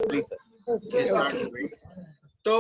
Start हो गई। तो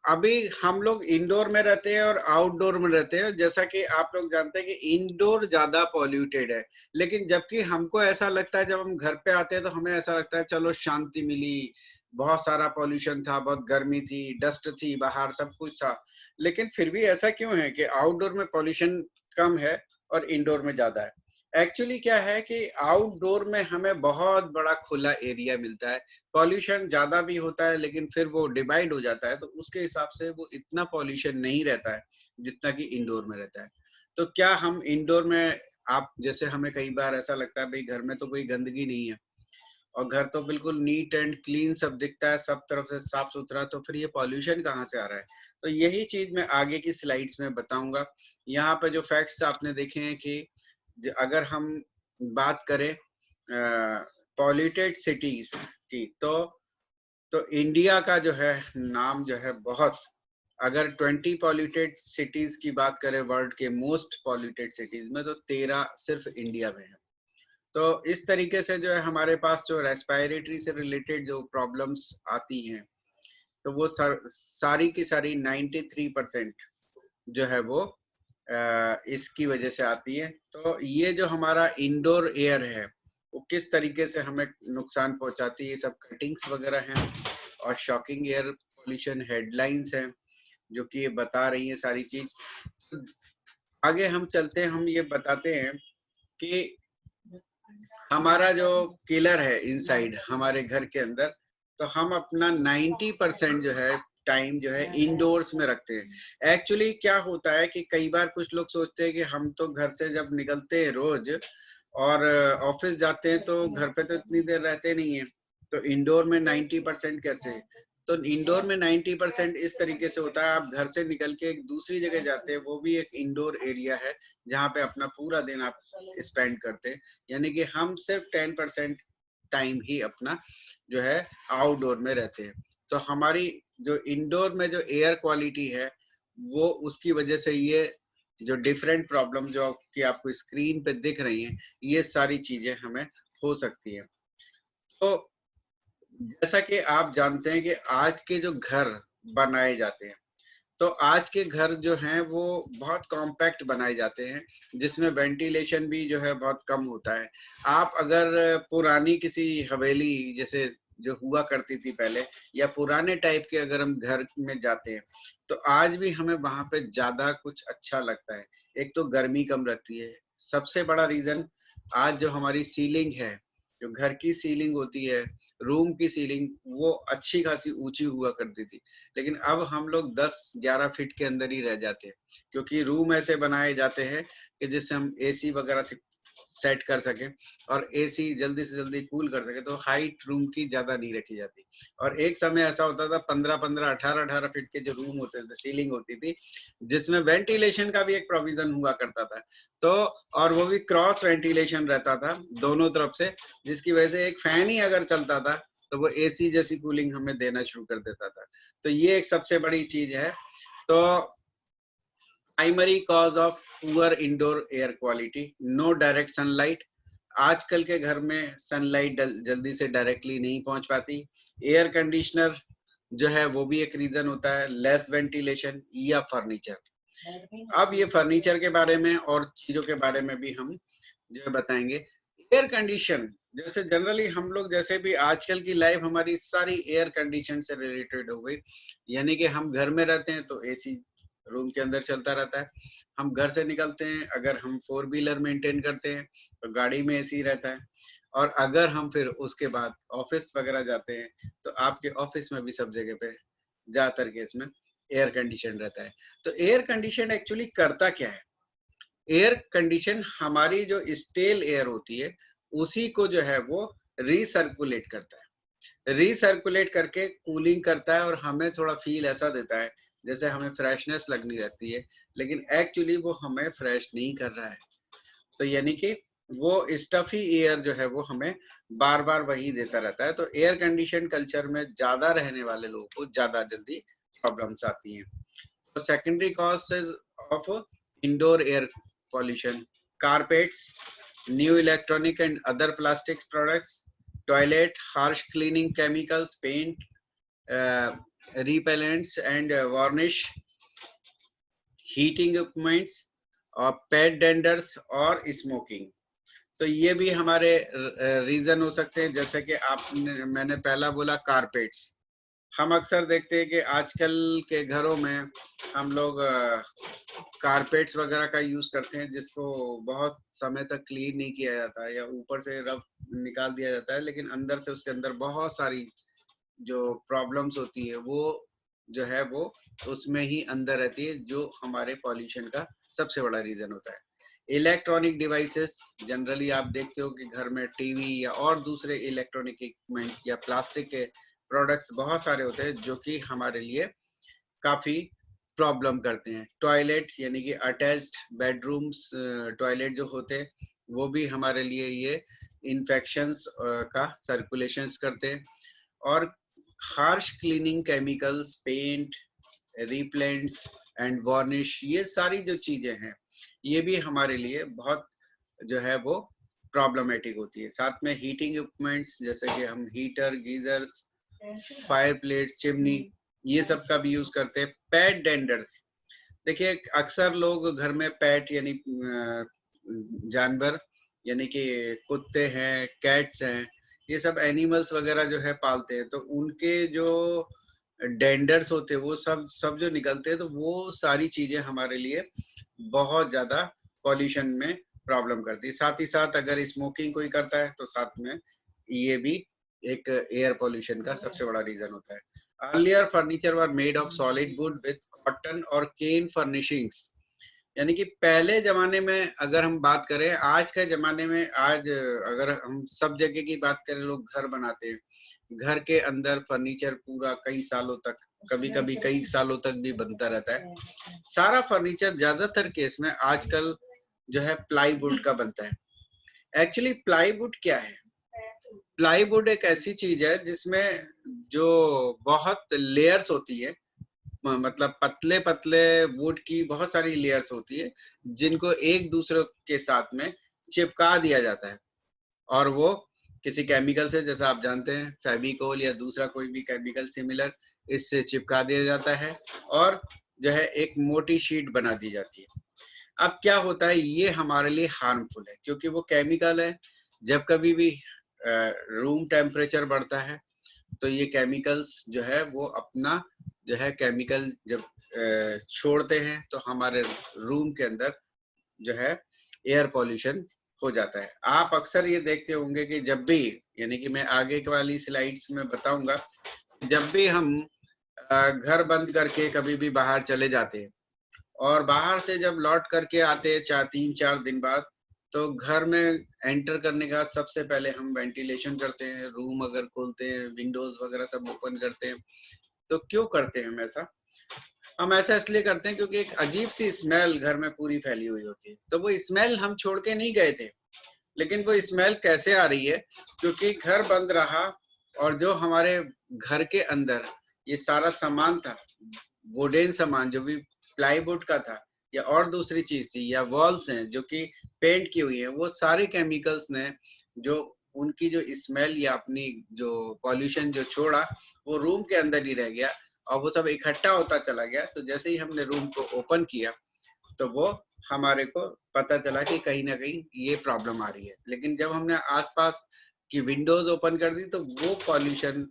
अभी हम लोग इंडोर में रहते हैं और आउटडोर में रहते हैं। जैसा कि आप लोग जानते हैं कि इंडोर ज्यादा पॉल्यूटेड है, लेकिन जबकि हमको ऐसा लगता है जब हम घर पे आते हैं तो हमें ऐसा लगता है चलो शांति मिली, बहुत सारा पॉल्यूशन था, बहुत गर्मी थी, डस्ट थी बाहर, सब कुछ था। लेकिन फिर भी ऐसा क्यों है कि आउटडोर में पॉल्यूशन कम है और इंडोर में ज्यादा है? एक्चुअली क्या है कि आउटडोर में हमें बहुत बड़ा खुला एरिया मिलता है, पॉल्यूशन ज्यादा भी होता है लेकिन फिर वो डिवाइड हो जाता है, तो उसके हिसाब से वो इतना पॉल्यूशन नहीं रहता है जितना कि इंडोर में रहता है। तो क्या हम इंडोर में, आप जैसे हमें कई बार ऐसा लगता है भाई घर में तो कोई गंदगी नहीं है और घर तो बिल्कुल नीट एंड क्लीन सब दिखता है, सब तरफ से साफ सुथरा, तो फिर ये पॉल्यूशन कहाँ से आ रहा है? तो यही चीज मैं आगे की स्लाइड्स में बताऊंगा। यहाँ पे जो फैक्ट्स आपने देखे हैं कि अगर हम बात करें पॉल्यूटेड सिटीज की, तो इंडिया का जो है नाम जो है बहुत, अगर 20 पॉल्यूटेड सिटीज की बात करें वर्ल्ड के मोस्ट पॉल्यूटेड सिटीज में, तो 13 सिर्फ इंडिया में है। तो इस तरीके से जो है हमारे पास जो रेस्पिरेटरी से रिलेटेड जो प्रॉब्लम्स आती हैं, तो वो सारी की सारी 93% जो है वो इसकी वजह से आती है। तो ये जो हमारा इंडोर एयर है वो किस तरीके से हमें नुकसान पहुंचाती है, ये सब कटिंग्स वगैरह हैं और शॉकिंग एयर पोल्यूशन हेडलाइंस हैं जो कि ये बता रही है सारी चीज। आगे हम चलते हैं, हम ये बताते हैं कि हमारा जो किलर है इनसाइड हमारे घर के अंदर, तो हम अपना 90% जो है टाइम जो है इंडोर्स में रखते हैं। एक्चुअली क्या होता है कि कई बार कुछ लोग सोचते हैं कि हम तो घर से जब निकलते हैं रोज और ऑफिस जाते हैं तो घर पे तो इतनी देर रहते नहीं है, तो इंडोर में 90% कैसे? तो इंडोर में 90% इस तरीके से होता है, आप घर से निकल के एक दूसरी जगह जाते हैं, वो भी एक इंडोर एरिया है जहाँ पे अपना पूरा दिन आप स्पेंड करते हैं। यानी कि हम सिर्फ 10% टाइम ही अपना जो है आउटडोर में रहते हैं। तो हमारी जो इंडोर में जो एयर क्वालिटी है वो उसकी वजह से ये जो डिफरेंट प्रॉब्लम जो कि आपको स्क्रीन पे दिख रही हैं, ये सारी चीजें हमें हो सकती है। तो जैसा कि आप जानते हैं कि आज के जो घर बनाए जाते हैं, तो आज के घर जो हैं वो बहुत कॉम्पैक्ट बनाए जाते हैं जिसमें वेंटिलेशन भी जो है बहुत कम होता है। आप अगर पुरानी किसी हवेली जैसे जो हुआ करती थी पहले, या पुराने टाइप के अगर हम घर में जाते हैं, तो आज भी हमें वहां पे ज्यादा कुछ अच्छा लगता है। एक तो गर्मी कम रहती है, सबसे बड़ा रीजन आज जो हमारी सीलिंग है, जो घर की सीलिंग होती है, रूम की सीलिंग, वो अच्छी खासी ऊंची हुआ करती थी, लेकिन अब हम लोग 10-11 फीट के अंदर ही रह जाते हैं, क्योंकि रूम ऐसे बनाए जाते हैं कि जिससे हम एसी वगैरह से सेट कर सकें और एसी जल्दी से जल्दी कूल कर सके, तो हाइट रूम की ज्यादा नहीं रखी जाती। और एक समय ऐसा होता था 15-15 18-18 फीट के जो रूम होते थे, सीलिंग होती थी, जिसमें वेंटिलेशन का भी एक प्रोविजन हुआ करता था। तो और वो भी क्रॉस वेंटिलेशन रहता था दोनों तरफ से, जिसकी वजह से एक फैन ही अगर चलता था तो वो एसी जैसी कूलिंग हमें देना शुरू कर देता था। तो ये एक सबसे बड़ी चीज है। तो primary cause of poor indoor air quality, no direct sunlight. आजकल के घर में सनलाइट जल्दी से डायरेक्टली नहीं पहुंच पाती। एयर कंडीशनर जो है वो भी एक रीजन होता है, लेस वेंटिलेशन या फर्नीचर। अब ये फर्नीचर के बारे में और चीजों के बारे में भी हम जो है बताएंगे। एयर कंडीशन, जैसे जनरली हम लोग, जैसे भी आजकल की लाइफ हमारी सारी एयर कंडीशन से रिलेटेड हो गई। यानी कि हम घर में रहते हैं तो एसी रूम के अंदर चलता रहता है, हम घर से निकलते हैं, अगर हम 4 व्हीलर मेंटेन करते हैं तो गाड़ी में एसी रहता है, और अगर हम फिर उसके बाद ऑफिस वगैरह जाते हैं तो आपके ऑफिस में भी सब जगह पे ज्यादातर केस में एयर कंडीशन रहता है। तो एयर कंडीशन एक्चुअली करता क्या है? एयर कंडीशन हमारी जो स्टेल एयर होती है उसी को जो है वो रिसर्कुलेट करता है, रिसर्कुलेट करके कूलिंग करता है, और हमें थोड़ा फील ऐसा देता है जैसे हमें फ्रेशनेस लगनी रहती है, लेकिन एक्चुअली वो हमें फ्रेश नहीं कर रहा है। तो यानी कि वो स्टफी एयर जो है वो हमें बार बार वही देता रहता है। तो एयर कंडीशन कल्चर में ज्यादा रहने वाले लोगों को ज्यादा जल्दी प्रॉब्लम्स आती हैं। तो secondary causes of indoor air pollution: carpets, new electronic and other plastics products, toilet, harsh cleaning chemicals, paint, repellents and varnish, heating equipments और पेट डेंडर्स और स्मोकिंग। तो ये भी हमारे रीजन हो सकते हैं। जैसे कि मैंने पहला बोला कारपेट्स। हम अक्सर देखते हैं कि आजकल के घरों में हम लोग कारपेट्स वगैरह का यूज करते हैं, जिसको बहुत समय तक क्लीन नहीं किया जाता है, या ऊपर से रफ निकाल दिया जाता है, लेकिन अंदर से उसके अंदर बहुत सारी जो प्रॉब्लम्स होती है वो जो है वो उसमें ही अंदर रहती है, जो हमारे पॉल्यूशन का सबसे बड़ा रीजन होता है। इलेक्ट्रॉनिक डिवाइसेस, जनरली आप देखते हो कि घर में टीवी या और दूसरे इलेक्ट्रॉनिक इक्विपमेंट या प्लास्टिक के प्रोडक्ट्स बहुत सारे होते हैं जो कि हमारे लिए काफी प्रॉब्लम करते हैं। टॉयलेट यानी कि अटैच्ड बेडरूम्स टॉयलेट जो होते हैं वो भी हमारे लिए ये इन्फेक्शंस का सर्कुलेशंस करते हैं। और harsh cleaning chemicals, paint, repellents and varnish, ये सारी जो चीजें हैं ये भी हमारे लिए बहुत जो है वो प्रॉब्लमेटिक होती है। साथ में हीटिंग इक्विपमेंट्स, जैसे कि हम heater, geysers, fire plates, chimney, ये सब का भी यूज करते हैं। पेट डेंडर्स, देखिए अक्सर लोग घर में पेट यानी जानवर यानी कि कुत्ते हैं, कैट्स हैं, ये सब एनिमल्स वगैरह जो है पालते हैं, तो उनके जो डेंडर्स होते हैं वो सब जो निकलते हैं, तो वो सारी चीजें हमारे लिए बहुत ज्यादा पॉल्यूशन में प्रॉब्लम करती है। साथ ही साथ अगर स्मोकिंग कोई करता है तो साथ में ये भी एक एयर पॉल्यूशन का सबसे बड़ा रीजन होता है। Earlier furniture were made of solid wood with cotton और केन फर्निशिंग्स, यानी कि पहले जमाने में अगर हम बात करें, आज के जमाने में आज अगर हम सब जगह की बात करें, लोग घर बनाते हैं, घर के अंदर फर्नीचर पूरा कई सालों तक, कभी कभी कई सालों तक भी बनता रहता है। सारा फर्नीचर ज्यादातर केस में आजकल जो है प्लाईवुड का बनता है। एक्चुअली प्लाईवुड क्या है? प्लाईवुड एक ऐसी चीज है जिसमें जो बहुत लेयर्स होती है, मतलब पतले पतले वुड की बहुत सारी लेयर्स होती है, जिनको एक दूसरे के साथ में चिपका दिया जाता है, और वो किसी केमिकल से, जैसा आप जानते हैं फेविकोल या दूसरा कोई भी केमिकल सिमिलर, इससे चिपका दिया जाता है और जो है एक मोटी शीट बना दी जाती है। अब क्या होता है, ये हमारे लिए हार्मफुल है क्योंकि वो केमिकल है। जब कभी भी रूम टेम्परेचर बढ़ता है तो ये केमिकल्स जो है वो अपना जो है केमिकल जब छोड़ते हैं तो हमारे रूम के अंदर जो है एयर पॉल्यूशन हो जाता है। आप अक्सर ये देखते होंगे कि जब भी, यानी कि मैं आगे वाली स्लाइड्स में बताऊंगा, जब भी हम घर बंद करके कभी भी बाहर चले जाते हैं और बाहर से जब लौट करके आते हैं 3-4 दिन बाद, तो घर में एंटर करने का सबसे पहले हम वेंटिलेशन करते हैं, रूम अगर खोलते हैं, विंडोज वगैरह सब ओपन करते हैं। तो क्यों करते हैं हम ऐसा? हम ऐसा इसलिए करते हैं क्योंकि एक अजीब सी स्मेल घर में पूरी फैली हुई होती है। तो वो स्मेल हम छोड़ के नहीं गए थे, लेकिन वो स्मेल कैसे आ रही है? क्योंकि घर बंद रहा और जो हमारे घर के अंदर ये सारा सामान था, वुडन सामान जो भी प्लाईवुड का था या और दूसरी चीज थी, या वॉल्स हैं जो कि पेंट की हुई है, वो सारे केमिकल्स ने जो उनकी जो स्मेल या अपनी जो पॉल्यूशन जो छोड़ा, वो रूम के अंदर ही रह गया और वो सब इकट्ठा होता चला गया। तो जैसे ही हमने रूम को ओपन किया तो वो हमारे को पता चला कि कहीं ना कहीं ये प्रॉब्लम आ रही है। लेकिन जब हमने आसपास की विंडोज ओपन कर दी तो वो पॉल्यूशन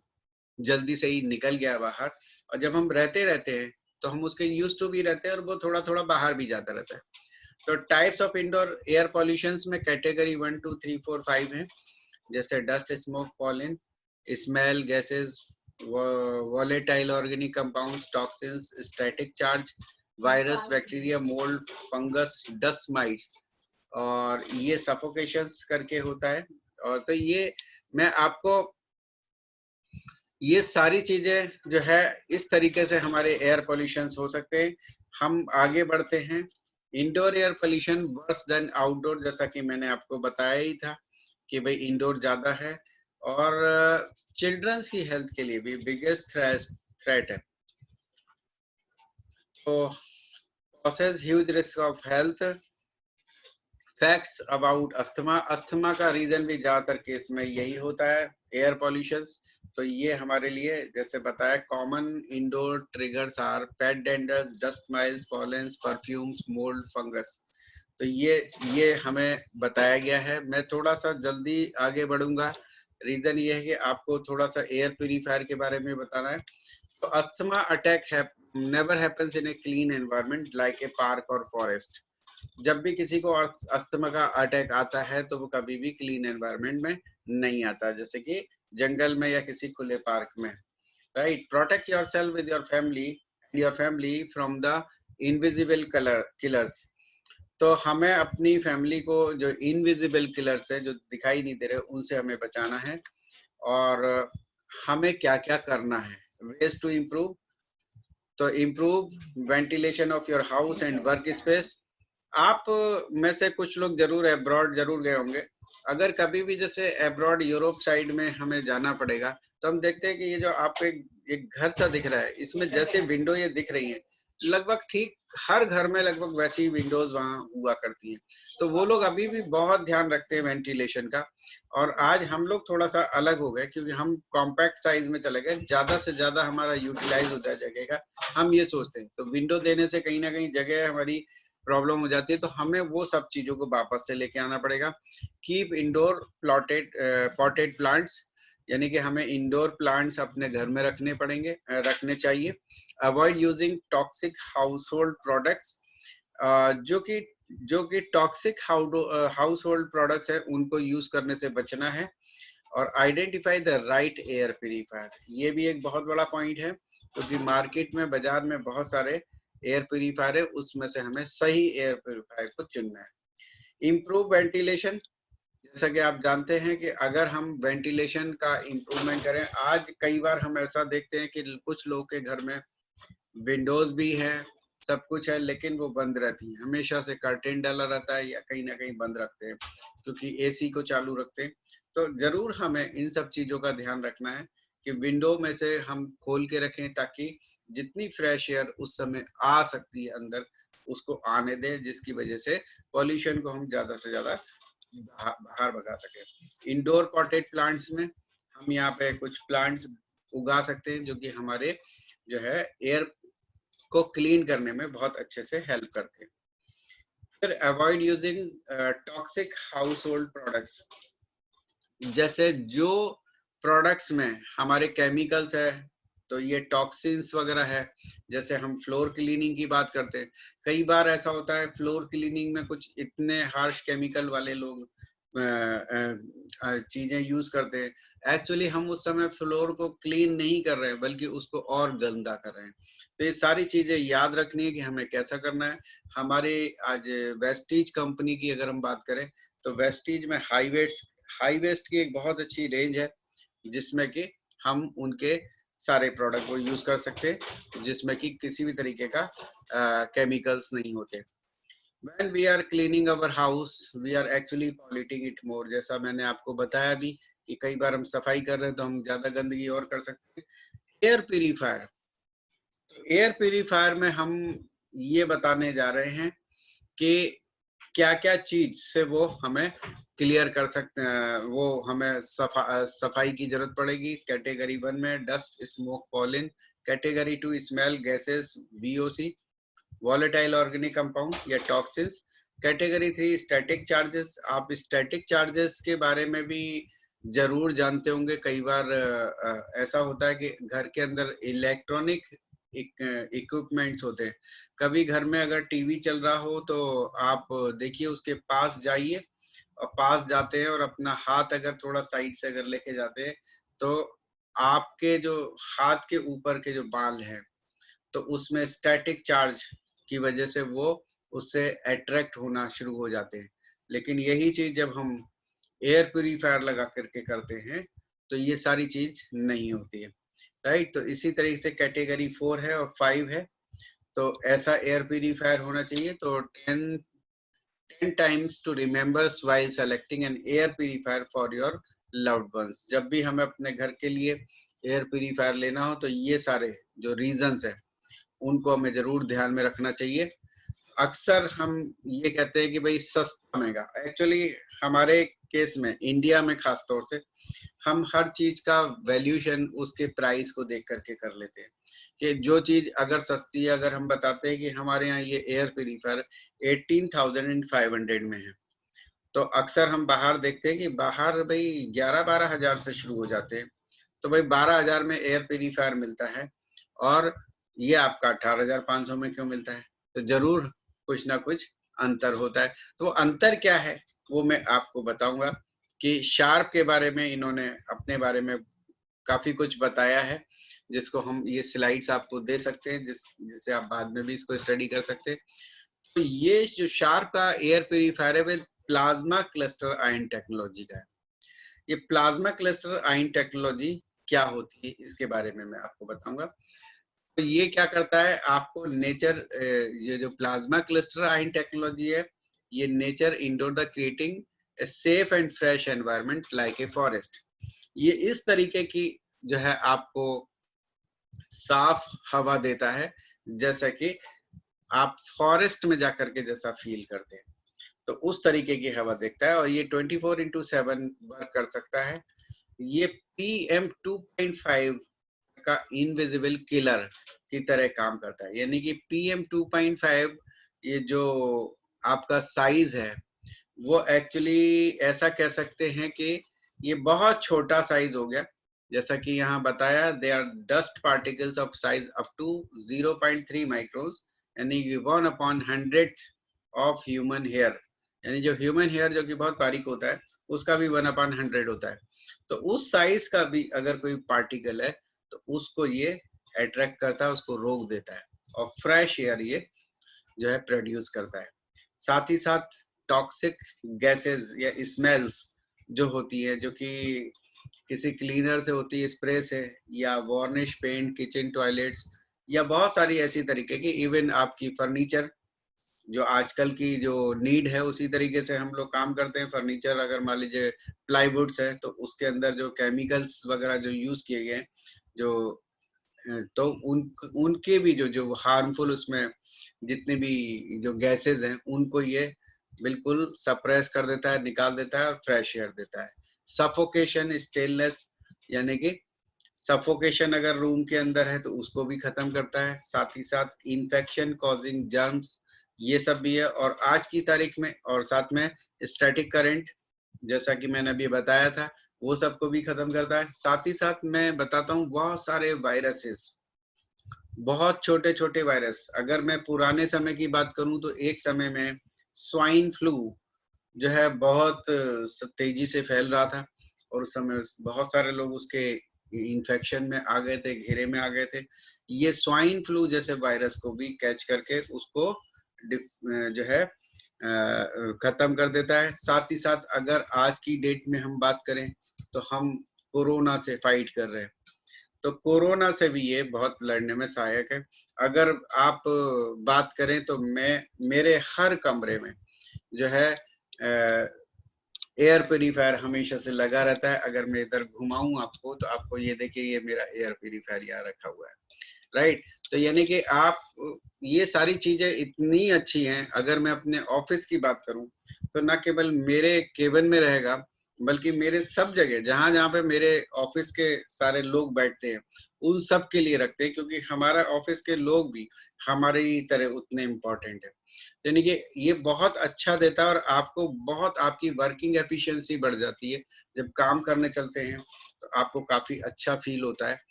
जल्दी से ही निकल गया बाहर, और जब हम रहते हैं तो हम उसके यूज टू भी रहते हैं और वो थोड़ा थोड़ा बाहर भी जाता रहता है। तो types of indoor air pollution में कैटेगरी 1, 2, 3, 4, 5 है, जैसे dust, smoke, pollen, smell, gases, volatile organic compounds, toxins, static charge, virus, bacteria, mould, fungus, dust mites, और ये सफोकेशंस करके होता है। और तो ये मैं आपको ये सारी चीजें जो है इस तरीके से हमारे एयर पॉल्यूशन हो सकते हैं। हम आगे बढ़ते हैं। Indoor air pollution worse than outdoor, जैसा कि मैंने आपको बताया ही था कि भाई इंडोर ज्यादा है, और चिल्ड्रंस की हेल्थ के लिए भी बिगेस्ट थ्रेट है। तो possesses huge risk of health, facts about asthma. Asthma का रीजन भी ज्यादातर केस में यही होता है, एयर पॉल्यूशन। तो ये हमारे लिए जैसे बताया, common indoor triggers are pet dander, dust mites, pollens, perfumes, mould, fungus. तो ये हमें बताया गया है। मैं थोड़ा सा जल्दी आगे बढ़ूंगा। रीजन ये है कि आपको थोड़ा सा एयर प्यूरिफायर के बारे में बताना है। तो अस्थमा अटैक है never happens in a clean environment like a park और फॉरेस्ट। जब भी किसी को अस्थमा का अटैक आता है तो वो कभी भी क्लीन एनवायरनमेंट में नहीं आता, जैसे कि जंगल में या किसी खुले पार्क में। Right, protect yourself with your family from the invisible killers. तो हमें अपनी फैमिली को जो इनविजिबल किलर्स है, जो दिखाई नहीं दे रहे, उनसे हमें बचाना है। और हमें क्या क्या करना है, वेज टू इम्प्रूव। तो improve ventilation of your house and work space. आप में से कुछ लोग जरूर अब्रॉड जरूर गए होंगे। अगर कभी भी जैसे अब्रॉड यूरोप साइड में हमें जाना पड़ेगा, तो हम देखते हैं कि ये जो आपको एक घर सा दिख रहा है, इसमें जैसे विंडो ये दिख रही है, लगभग ठीक हर घर में लगभग वैसी ही विंडोज वहां हुआ करती हैं। तो वो लोग अभी भी बहुत ध्यान रखते हैं वेंटिलेशन का। और आज हम लोग थोड़ा सा अलग हो गए, क्योंकि हम कॉम्पैक्ट साइज में चले गए, ज्यादा से ज्यादा हमारा यूटिलाइज होता है जगह का, हम ये सोचते हैं। तो विंडो देने से कहीं ना कहीं जगह हमारी प्रॉब्लम हो जाती है। तो हमें वो सब चीजों को वापस से लेके आना पड़ेगा। कीप इंडोर पॉटेड प्लांट्स, यानी कि हमें इंडोर प्लांट्स अपने घर में रखने चाहिए। Avoid using toxic house hold products. जो कि टॉक्सिक हाउस होल्ड प्रोडक्ट्स है, उनको यूज करने से बचना है। और identify the right air purifier, ये भी एक बहुत बड़ा पॉइंट है, क्योंकि मार्केट में, बाजार में बहुत सारे एयर प्यूरिफायर है, उसमें से हमें सही एयर प्यूरिफायर को चुनना है। Improve ventilation. जैसा कि आप जानते हैं कि अगर हम वेंटिलेशन का इम्प्रूवमेंट करें, आज कई बार हम ऐसा देखते हैं कि कुछ लोग के घर में विंडोज भी है, सब कुछ है, लेकिन वो बंद रहती है, हमेशा से कर्टेन डाला रहता है या कहीं ना कहीं बंद रखते हैं, क्योंकि एसी को चालू रखते हैं। तो जरूर हमें इन सब चीजों का ध्यान रखना है कि विंडो में से हम खोल के रखें, ताकि जितनी फ्रेश एयर उस समय आ सकती है अंदर, उसको आने दें, जिसकी वजह से पॉल्यूशन को हम ज्यादा से ज्यादा बाहर भगा सके। इंडोर पॉटेड प्लांट्स में हम यहाँ पे कुछ प्लांट्स उगा सकते हैं, जो कि हमारे जो है एयर को क्लीन करने में बहुत अच्छे से हेल्प करते हैं। फिर avoid using toxic house hold products. जैसे जो प्रोडक्ट्स में हमारे केमिकल्स है, तो ये टॉक्सिन्स वगैरह है। जैसे हम फ्लोर क्लीनिंग की बात करते हैं, कई बार ऐसा होता है फ्लोर क्लीनिंग में कुछ इतने हार्श केमिकल वाले लोग चीजें यूज करते हैं। एक्चुअली हम उस समय फ्लोर को क्लीन नहीं कर रहे हैं, बल्कि उसको और गंदा कर रहे हैं। तो ये सारी चीजें याद रखनी है कि हमें कैसा करना है। हमारे आज वेस्टीज कंपनी की अगर हम बात करें, तो वेस्टीज में हाई वेस्ट की एक बहुत अच्छी रेंज है, जिसमें कि हम उनके सारे प्रोडक्ट को यूज कर सकते हैं, जिसमें कि किसी भी तरीके का केमिकल्स नहीं होते। When we are cleaning our house, we are actually polluting it more। जैसा मैंने आपको बताया भी कि कई बार हम सफाई कर रहे हैं तो हम ज्यादा गंदगी और कर सकते हैं। एयर प्यूरिफायर, एयर प्यूरिफायर में हम ये बताने जा रहे हैं कि क्या क्या चीज से वो हमें क्लियर कर सकते हैं, वो हमें सफाई की जरूरत पड़ेगी। कैटेगरी 1 में dust, smoke, pollen. Category 2 smell, gases, VOC, volatile organic compound या टॉक्सिन्स। Category 3 static charges. आप स्टैटिक चार्जेस के बारे में भी जरूर जानते होंगे। कई बार ऐसा होता है कि घर के अंदर इलेक्ट्रॉनिक इक्विपमेंट्स होते हैं। कभी घर में अगर टीवी चल रहा हो, तो आप देखिए उसके पास जाइए, और पास जाते हैं और अपना हाथ अगर थोड़ा साइड से अगर लेके जाते हैं, तो आपके जो हाथ के ऊपर के जो बाल हैं, तो उसमें स्टैटिक चार्ज की वजह से वो उससे अट्रैक्ट होना शुरू हो जाते हैं। लेकिन यही चीज जब हम एयर प्यूरिफायर लगा करके करते हैं, तो ये सारी चीज नहीं होती है। राइट, तो इसी तरीके से कैटेगरी 4 है और 5 है। तो ऐसा एयर प्यूरिफायर होना चाहिए। तो 10 times to remember while selecting an air purifier for your loved ones। जब भी हमें अपने घर के लिए एयर प्यूरिफायर लेना हो, तो ये सारे जो रीजंस है, उनको हमें जरूर ध्यान में रखना चाहिए। अक्सर हम ये कहते हैं कि भाई सस्ता महंगा, एक्चुअली हमारे केस में इंडिया में खास तौर से हम हर चीज का वैल्यूएशन उसके प्राइस को देख करके कर लेते हैं कि जो चीज अगर सस्ती है, अगर हम बताते हैं कि हमारे यहाँ ये एयर प्यूरीफायर 18,500 में है, तो अक्सर हम बाहर देखते हैं कि बाहर भाई 11-12 हजार से शुरू हो जाते हैं। तो भाई 12,000 में एयर प्यूरीफायर मिलता है और ये आपका 18,500 में क्यों मिलता है? तो जरूर कुछ ना कुछ अंतर होता है। तो वो अंतर क्या है वो मैं आपको बताऊंगा कि शार्प के बारे में इन्होंने अपने बारे में काफी कुछ बताया है, जिसको हम ये स्लाइड्स आपको दे सकते हैं, जिससे आप बाद में भी इसको स्टडी कर सकते हैं। तो ये जो शार्प का एयर प्यूरीफायर है with plasma cluster ion technology का है। ये प्लाज्मा क्लस्टर आयन टेक्नोलॉजी क्या होती है इसके बारे में मैं आपको बताऊंगा। तो ये क्या करता है, आपको नेचर, ये जो प्लाज्मा क्लस्टर आयन टेक्नोलॉजी है, ये nature indoor the creating a safe and fresh environment like a forest. ये इस तरीके की जो है आपको साफ हवा देता है जैसा कि आप फॉरेस्ट में जाकर के जैसा फील करते हैं, तो उस तरीके की हवा देखता है। और ये 24/7 वर्क कर सकता है। ये PM 2.5 का इनविजिबल किलर की तरह काम करता है, यानी कि PM 2.5 ये जो आपका साइज है वो एक्चुअली ऐसा कह सकते हैं कि ये बहुत छोटा साइज हो गया। जैसा कि यहाँ बताया, they are dust particles of size up to 0.3 microns, यानी 1/100 ऑफ ह्यूमन हेयर, यानी जो ह्यूमन हेयर जो कि बहुत बारीक होता है उसका भी 1/100 होता है। तो उस साइज का भी अगर कोई पार्टिकल है तो उसको ये अट्रैक्ट करता है, उसको रोक देता है और फ्रेश एयर ये जो है प्रोड्यूस करता है। साथ ही साथ टॉक्सिक गैसेस या स्मेल्स जो होती है, जो कि किसी क्लीनर से होती है, स्प्रे से, या वार्निश पेंट, किचन टॉयलेट्स, या बहुत सारी ऐसी तरीके की, इवन आपकी फर्नीचर जो आजकल की जो नीड है उसी तरीके से हम लोग काम करते हैं। फर्नीचर अगर मान लीजिए प्लाईवुड्स है तो उसके अंदर जो केमिकल्स वगैरह जो यूज किए गए हैं, जो तो उनके भी जो हार्मफुल उसमें जितने भी जो गैसेस हैं उनको ये बिल्कुल सप्रेस कर देता है, निकाल देता है और फ्रेश एयर देता है। सफोकेशन, स्टेलनेस, यानी कि सफोकेशन अगर रूम के अंदर है तो उसको भी खत्म करता है। साथ ही साथ इन्फेक्शन कॉजिंग जर्म्स, ये सब भी है। और आज की तारीख में, और साथ में स्टैटिक करंट, जैसा कि मैंने अभी बताया था, वो सबको भी खत्म करता है। साथ ही साथ मैं बताता हूँ बहुत सारे वायरसेस, बहुत छोटे छोटे वायरस। अगर मैं पुराने समय की बात करूं तो एक समय में स्वाइन फ्लू जो है बहुत तेजी से फैल रहा था और उस समय बहुत सारे लोग उसके इन्फेक्शन में आ गए थे, घेरे में आ गए थे। ये स्वाइन फ्लू जैसे वायरस को भी कैच करके उसको जो है खत्म कर देता है। साथ ही साथ अगर आज की डेट में हम बात करें तो हम कोरोना से फाइट कर रहे हैं, तो कोरोना से भी ये बहुत लड़ने में सहायक है। अगर आप बात करें तो मेरे हर कमरे में जो है एयर प्यूरीफायर हमेशा से लगा रहता है। अगर मैं इधर घुमाऊं आपको तो आपको ये देखिए, ये मेरा एयर प्यूरीफायर यहाँ रखा हुआ है, राइट। तो यानी कि आप, ये सारी चीजें इतनी अच्छी हैं। अगर मैं अपने ऑफिस की बात करूं तो ना केवल मेरे केबिन में रहेगा, बल्कि मेरे सब जगह जहां जहां पे मेरे ऑफिस के सारे लोग बैठते हैं उन सब के लिए रखते हैं, क्योंकि हमारा ऑफिस के लोग भी हमारी तरह उतने इम्पोर्टेंट है। यानी कि ये बहुत अच्छा देता है और आपको बहुत, आपकी वर्किंग एफिशिएंसी बढ़ जाती है। जब काम करने चलते हैं तो आपको काफी अच्छा फील होता है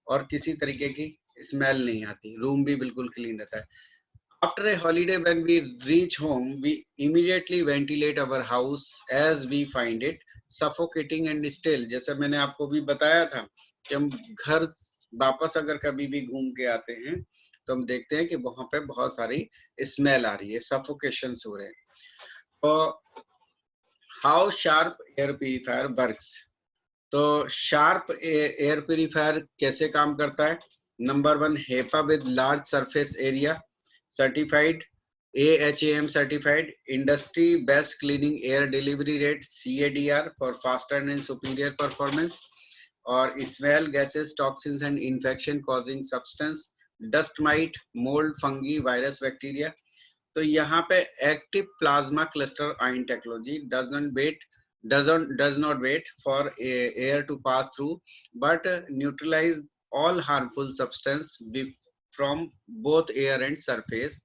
और किसी तरीके की स्मेल नहीं आती, रूम भी बिल्कुल क्लीन रहता है। After a holiday, when we reach home, we immediately ventilate our house as we find it suffocating and still। जैसा मैंने आपको भी बताया था कि हम घर वापस अगर कभी भी घूम के आते हैं तो हम देखते हैं कि वहां पे बहुत सारी स्मेल आ रही है, सफोकेशन हो रहे हैं। तो how Sharp air purifier works. तो शार्प एयर प्यूरीफायर कैसे काम करता है? Number 1, HEPA with large surface area, certified AHAM certified, industry best cleaning air delivery rate CADR for faster and superior performance. और smell gases toxins and infection causing substance, dust mite mould fungi virus bacteria. तो यहाँ पे active plasma cluster ion technology does not wait for air to pass through, but neutralize all harmful substance from both air and surface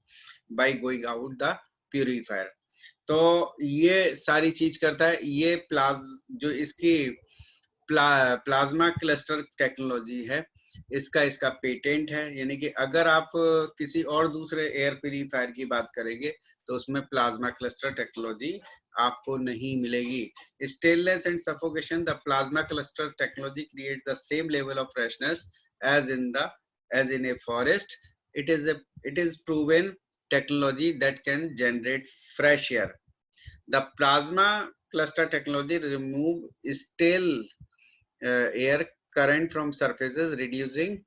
by going out the purifier. तो ये सारी चीज करता है ये जो इसकी प्लाज्मा क्लस्टर टेक्नोलॉजी है, इसका पेटेंट है। यानी कि अगर आप किसी और दूसरे एयर प्यूरिफायर की बात करेंगे तो उसमें प्लाज्मा क्लस्टर टेक्नोलॉजी आपको नहीं मिलेगी। Stainless and suffocation, the plasma cluster technology creates the same level of freshness as in a forest. It is proven technology that can generate fresh air. The plasma cluster technology remove stale air current from surfaces, reducing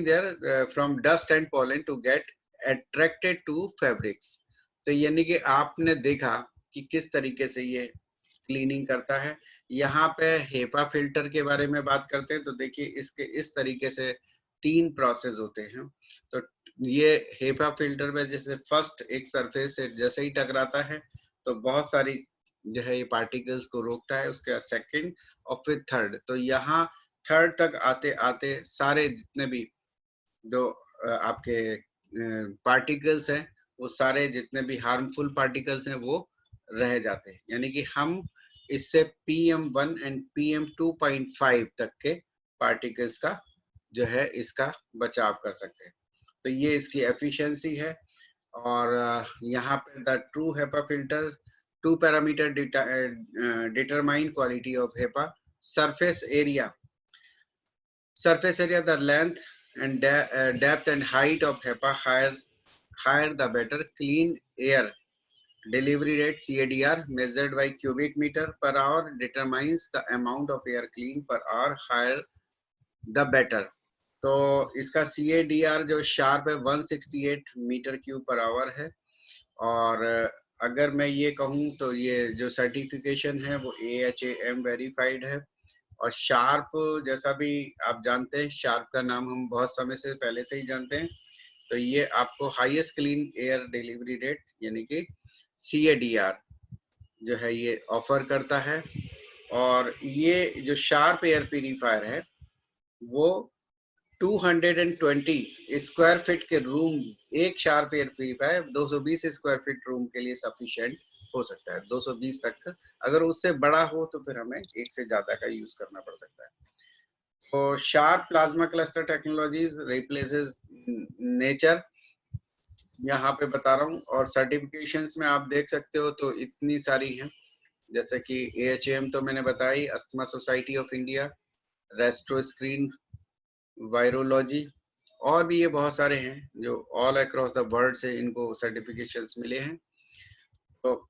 their from dust and pollen to get attracted to fabrics. तो यानी कि आपने देखा कि किस तरीके से ये क्लीनिंग करता है। यहाँ पे हेपा फिल्टर के बारे में बात करते हैं तो देखिए इसके इस तरीके से 3 प्रोसेस होते हैं। तो ये हेपा फिल्टर में जैसे फर्स्ट एक सरफेस से जैसे ही टकराता है तो बहुत सारी जो है ये पार्टिकल्स को रोकता है, उसके बाद सेकंड और फिर थर्ड। तो यहाँ थर्ड तक आते आते सारे जितने भी जो आपके पार्टिकल्स हैं वो सारे जितने भी हार्मफुल पार्टिकल्स हैं वो रह जाते हैं। यानी कि हम इससे PM1 एंड PM2.5 तक के पार्टिकल्स का जो है इसका बचाव कर सकते हैं। तो ये इसकी एफिशिएंसी है। और यहाँ पे the true HEPA filter 2 parameter determine quality of HEPA. Surface area, the length and depth and height of HEPA, higher the better. Clean air delivery rate CADR measured by cubic meter per hour determines the amount of air clean per hour, higher the better. तो इसका CADR जो sharp है 168 metre cube per hour है। और अगर मैं ये कहूँ तो ये जो सर्टिफिकेशन है वो AHAM वेरीफाइड है। और शार्प जैसा भी आप जानते हैं, शार्प का नाम हम बहुत समय से पहले से ही जानते हैं। तो ये आपको highest clean air delivery rate यानी कि CADR जो है ये ऑफर करता है। और ये जो शार्प एयर प्यूरिफायर है वो 220 स्क्वायर फीट के रूम, एक sharp air purifier 220 square feet room के लिए सफिशिएंट हो सकता है। 220 तक अगर उससे बड़ा हो तो फिर हमें एक से ज्यादा का यूज करना पड़ सकता है। तो sharp plasma cluster technologies replaces nature, यहाँ पे बता रहा हूँ। और सर्टिफिकेशंस में आप देख सकते हो तो इतनी सारी हैं, जैसे कि AHAM तो मैंने बताई, Asthma Society of India, Retroscreen Virology, और भी ये बहुत सारे हैं जो ऑल अक्रॉस द वर्ल्ड से इनको सर्टिफिकेशंस मिले हैं। तो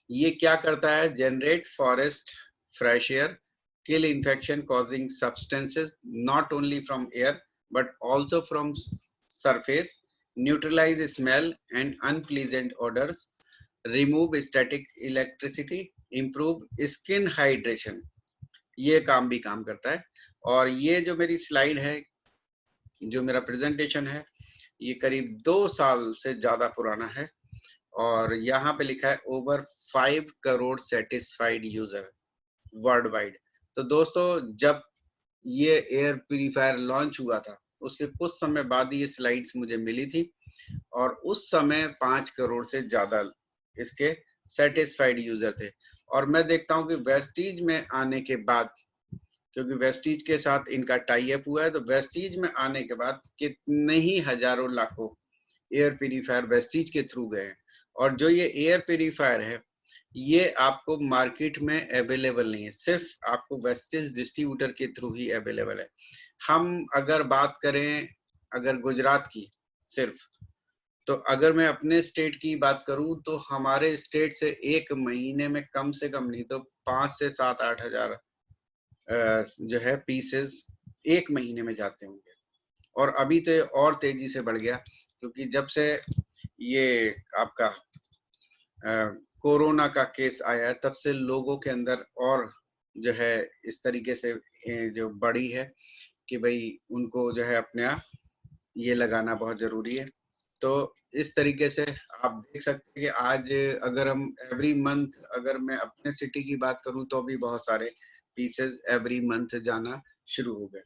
ये क्या करता है, generate forest fresh air, kill infection causing substances not only from air but also from surface, neutralise smell and unpleasant odours, remove static electricity, improve skin hydration. ये काम भी काम करता है। और ये जो मेरी स्लाइड है, जो मेरा प्रेजेंटेशन है, ये करीब 2 साल से ज्यादा पुराना है। और यहाँ पे लिखा है over 5 crore satisfied user world wide. तो दोस्तों जब ये एयर प्यूरिफायर लॉन्च हुआ था उसके कुछ समय बाद ये स्लाइड्स मुझे मिली थी और उस समय 5 करोड़ से ज्यादा इसके सेटिस्फाइड यूजर थे। और मैं देखता हूँ कि वेस्टीज में आने के बाद, क्योंकि वेस्टीज के साथ इनका टाई अप हुआ है, तो वेस्टीज में आने के बाद कितने ही हजारों लाखों एयर प्यूरिफायर वेस्टीज के थ्रू गए हैं। और जो ये एयर प्यूरिफायर है ये आपको मार्केट में अवेलेबल नहीं है, सिर्फ आपको वेस्टीज डिस्ट्रीब्यूटर के थ्रू ही अवेलेबल है। हम अगर बात करें अगर गुजरात की सिर्फ, तो अगर मैं अपने स्टेट की बात करूं तो हमारे स्टेट से एक महीने में कम से कम नहीं तो 5 से 7-8 हजार जो है पीसेस एक महीने में जाते होंगे। और अभी तो और तेजी से बढ़ गया, क्योंकि जब से ये आपका कोरोना का केस आया तब से लोगों के अंदर और जो है इस तरीके से जो बढ़ी है कि भाई उनको जो है अपने ये लगाना बहुत जरूरी है। तो इस तरीके से आप देख सकते हैं कि आज अगर हम एवरी मंथ, अगर मैं अपने सिटी की बात करूं तो भी बहुत सारे पीसेस एवरी मंथ जाना शुरू हो गए।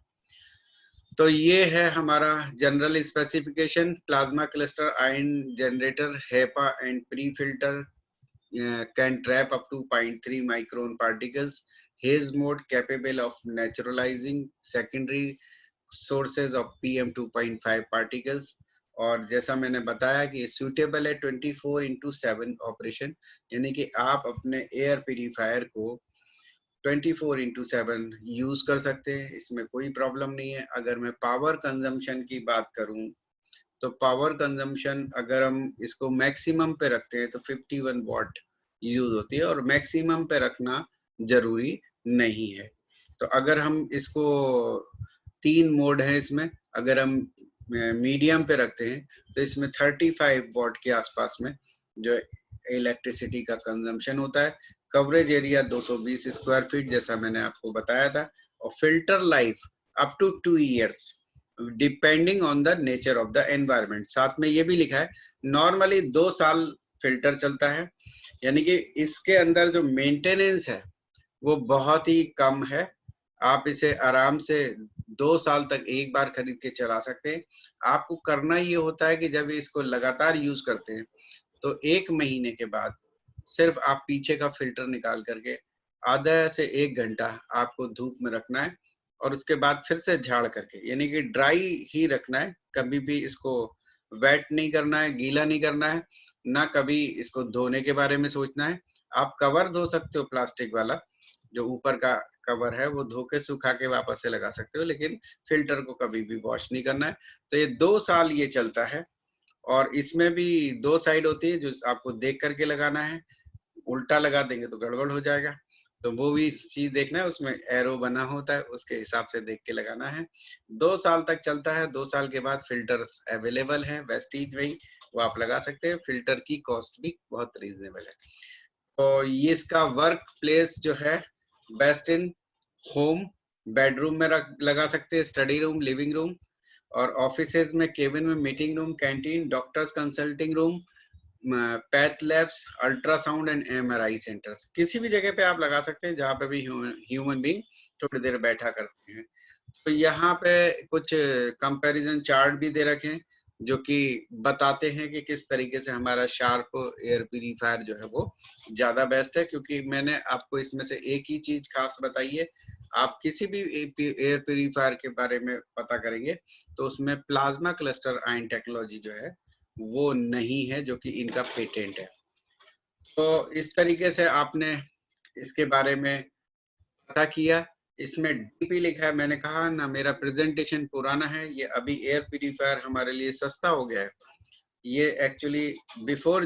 तो ये है हमारा general specification. Plasma cluster ion generator HEPA and pre filter can trap up to 0.3 micron particles. Haze mode capable of naturalizing secondary sources of PM 2.5 particles. और जैसा मैंने बताया कि suitable है 24/7 ऑपरेशन, यानी कि आप अपने एयर प्यूरिफायर को 24/7 यूज कर सकते हैं, इसमें कोई प्रॉब्लम नहीं है। अगर मैं पावर कंजम्पशन की बात करूं तो पावर कंजम्पशन अगर हम इसको मैक्सिमम पे रखते हैं तो 51 वॉट यूज होती है, और मैक्सिमम पे रखना जरूरी नहीं है। तो अगर हम इसको 3 मोड है इसमें, अगर हम मीडियम पे रखते हैं तो इसमें 35 वॉट के आसपास में जो इलेक्ट्रिसिटी का कंजम्पशन होता है। कवरेज एरिया 220 स्क्वायर फीट जैसा मैंने आपको बताया था, और filter life up to 2 years depending on the nature of the environment. साथ में ये भी लिखा है नॉर्मली 2 साल फिल्टर चलता है, यानी कि इसके अंदर जो मेंटेनेंस है वो बहुत ही कम है। आप इसे आराम से 2 साल तक एक बार खरीद के चला सकते हैं। आपको करना ये होता है कि जब इसको लगातार यूज करते हैं तो 1 महीने के बाद सिर्फ आप पीछे का फिल्टर निकाल करके आधा से 1 घंटा आपको धूप में रखना है, और उसके बाद फिर से झाड़ करके, यानी कि ड्राई ही रखना है। कभी भी इसको वेट नहीं करना है, गीला नहीं करना है, ना कभी इसको धोने के बारे में सोचना है। आप कवर धो सकते हो, प्लास्टिक वाला जो ऊपर का कवर है वो धो के सुखा के वापस से लगा सकते हो, लेकिन फिल्टर को कभी भी वॉश नहीं करना है। तो ये 2 साल ये चलता है, और इसमें भी 2 साइड होती है जो आपको देख करके लगाना है। उल्टा लगा देंगे तो गड़बड़ हो जाएगा, तो वो भी चीज देखना है, उसमें एरो बना होता है, उसके हिसाब से देख के लगाना है। 2 साल तक चलता है। 2 साल के बाद फिल्टर्स अवेलेबल हैं वेस्टीज में ही, वो आप लगा सकते हैं। फिल्टर की कॉस्ट भी बहुत रीजनेबल है। तो ये इसका वर्क प्लेस जो है बेस्ट इन होम, बेडरूम में लगा सकते हैं, स्टडी रूम, लिविंग रूम, और ऑफिसेज में, केबिन में, meeting room, canteen, doctors consulting room, path labs, ultrasound and MRI centres, किसी भी जगह पे आप लगा सकते हैं जहाँ पे भी ह्यूमन बीइंग थोड़ी देर बैठा करते हैं। तो यहाँ पे कुछ कंपैरिजन चार्ट भी दे रखे हैं जो कि बताते हैं कि किस तरीके से हमारा शार्प एयर प्यूरिफायर जो है वो ज्यादा बेस्ट है। क्योंकि मैंने आपको इसमें से एक ही चीज खास बताई है, आप किसी भी एयर प्यूरिफायर के बारे में पता करेंगे तो उसमें प्लाज्मा क्लस्टर आयन टेक्नोलॉजी जो है वो नहीं है, जो कि इनका पेटेंट है। तो इस तरीके से आपने इसके बारे में पता किया। इसमें डीपी लिखा है, मैंने कहा ना मेरा प्रेजेंटेशन पुराना है, ये अभी एयर प्यूरिफायर हमारे लिए सस्ता हो गया है। ये एक्चुअली बिफोर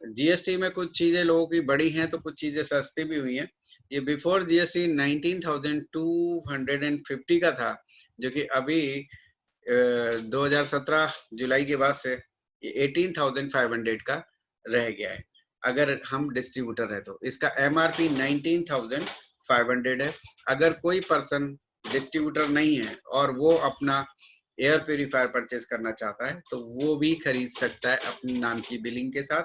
जीएसटी में कुछ चीजें लोगों की बढ़ी हैं तो कुछ चीजें सस्ती भी हुई हैं। ये बिफोर जीएसटी 19,250 का था, जो कि अभी 2017 जुलाई के बाद से ये 18,500 का रह गया है। अगर हम डिस्ट्रीब्यूटर है तो इसका MRP 19,500 है। अगर कोई पर्सन डिस्ट्रीब्यूटर नहीं है और वो अपना एयर प्यूरिफायर परचेज करना चाहता है तो वो भी खरीद सकता है अपने नाम की बिलिंग के साथ,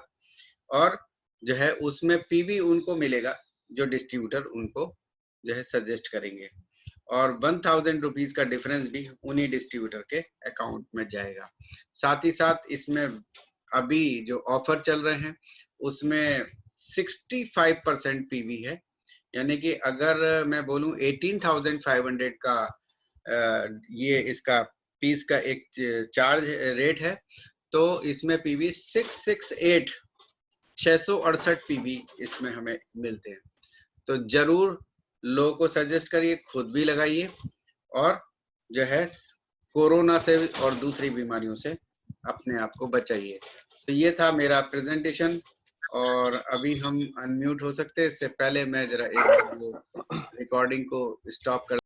और जो है उसमें पीवी उनको मिलेगा जो डिस्ट्रीब्यूटर उनको जो है सजेस्ट करेंगे, और 1000 रुपीज का डिफरेंस भी उन्हीं डिस्ट्रीब्यूटर के अकाउंट में जाएगा। साथ ही साथ इसमें अभी जो ऑफर चल रहे हैं उसमें 65% पीवी है, यानी कि अगर मैं बोलूं 18,500 का ये इसका पीस का एक चार्ज रेट है, तो इसमें पीवी 668 पीवी इसमें हमें मिलते हैं। तो जरूर लोगों को सजेस्ट करिए, खुद भी लगाइए, और जो है कोरोना से और दूसरी बीमारियों से अपने आप को बचाइए। तो ये था मेरा प्रेजेंटेशन, और अभी हम अनम्यूट हो सकते हैं। इससे पहले मैं जरा एक रिकॉर्डिंग को स्टॉप कर